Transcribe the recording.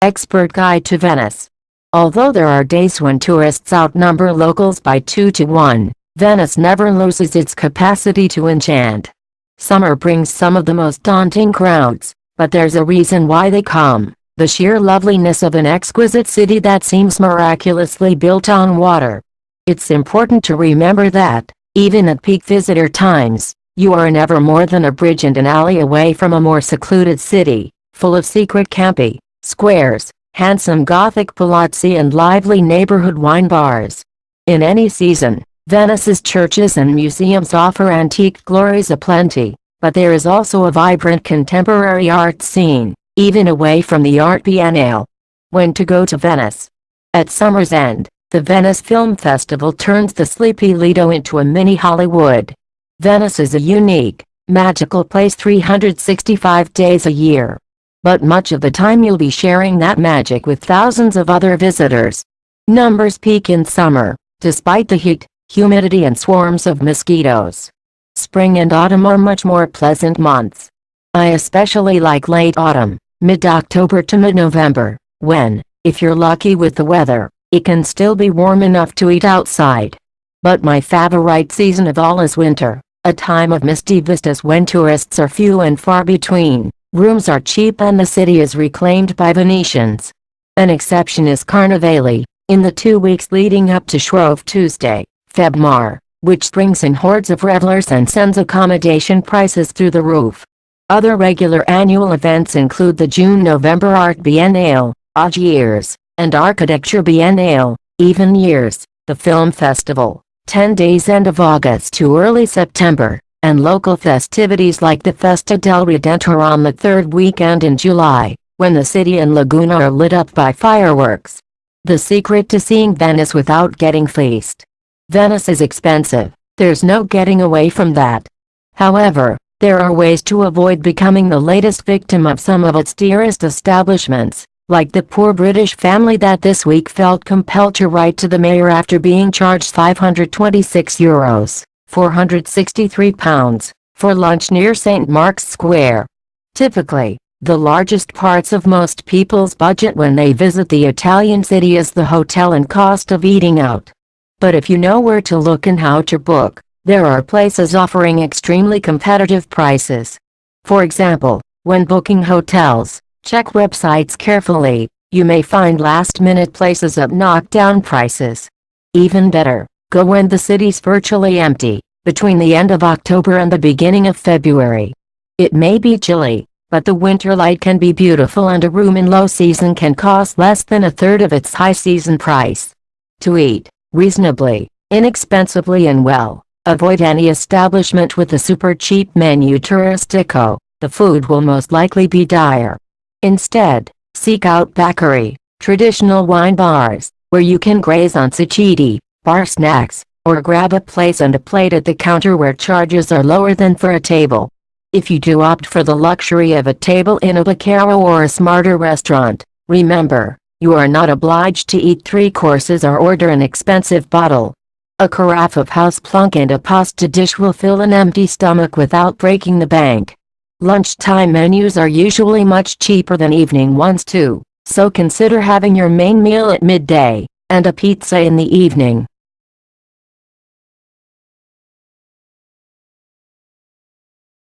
Expert Guide to Venice. Although there are days when tourists outnumber locals by 2 to 1, Venice never loses its capacity to enchant. Summer brings some of the most daunting crowds, but there's a reason why they come: the sheer loveliness of an exquisite city that seems miraculously built on water. It's important to remember that, even at peak visitor times, you are never more than a bridge and an alley away from a more secluded city, full of secret campi, squares, handsome Gothic palazzi and lively neighborhood wine bars. In any season, Venice's churches and museums offer antique glories aplenty, but there is also a vibrant contemporary art scene, even away from the Art Biennale. When to go to Venice? At summer's end, the Venice Film Festival turns the sleepy Lido into a mini Hollywood. Venice is a unique, magical place 365 days a year. But much of the time you'll be sharing that magic with thousands of other visitors. Numbers peak in summer, despite the heat, humidity and swarms of mosquitoes. Spring and autumn are much more pleasant months. I especially like late autumn, mid-October to mid-November, when, if you're lucky with the weather, it can still be warm enough to eat outside. But my favorite season of all is winter, a time of misty vistas when tourists are few and far between, rooms are cheap and the city is reclaimed by Venetians. An exception is Carnevale, in the 2 weeks leading up to Shrove Tuesday, Febmar, which brings in hordes of revelers and sends accommodation prices through the roof. Other regular annual events include the June-November Art Biennale, odd years, and Architecture Biennale, even years, the Film Festival, 10 days end of August to early September, and local festivities like the Festa del Redentore on the third weekend in July, when the city and Laguna are lit up by fireworks. The secret to seeing Venice without getting fleeced. Venice is expensive, there's no getting away from that. However, there are ways to avoid becoming the latest victim of some of its dearest establishments, like the poor British family that this week felt compelled to write to the mayor after being charged €526, £463, for lunch near St. Mark's Square. Typically, the largest parts of most people's budget when they visit the Italian city is the hotel and cost of eating out. But if you know where to look and how to book, there are places offering extremely competitive prices. For example, when booking hotels, check websites carefully. You may find last-minute places at knockdown prices. Even better, go when the city's virtually empty, between the end of October and the beginning of February. It may be chilly, but the winter light can be beautiful and a room in low season can cost less than a third of its high season price. To eat reasonably, inexpensively and well, avoid any establishment with a super cheap menu turistico. The food will most likely be dire. Instead, seek out bakery, traditional wine bars, where you can graze on cicchetti, bar snacks, or grab a place and a plate at the counter where charges are lower than for a table. If you do opt for the luxury of a table in a Baccaro or a smarter restaurant, remember, you are not obliged to eat 3 courses or order an expensive bottle. A carafe of house plunk and a pasta dish will fill an empty stomach without breaking the bank. Lunchtime menus are usually much cheaper than evening ones too, so consider having your main meal at midday, and a pizza in the evening.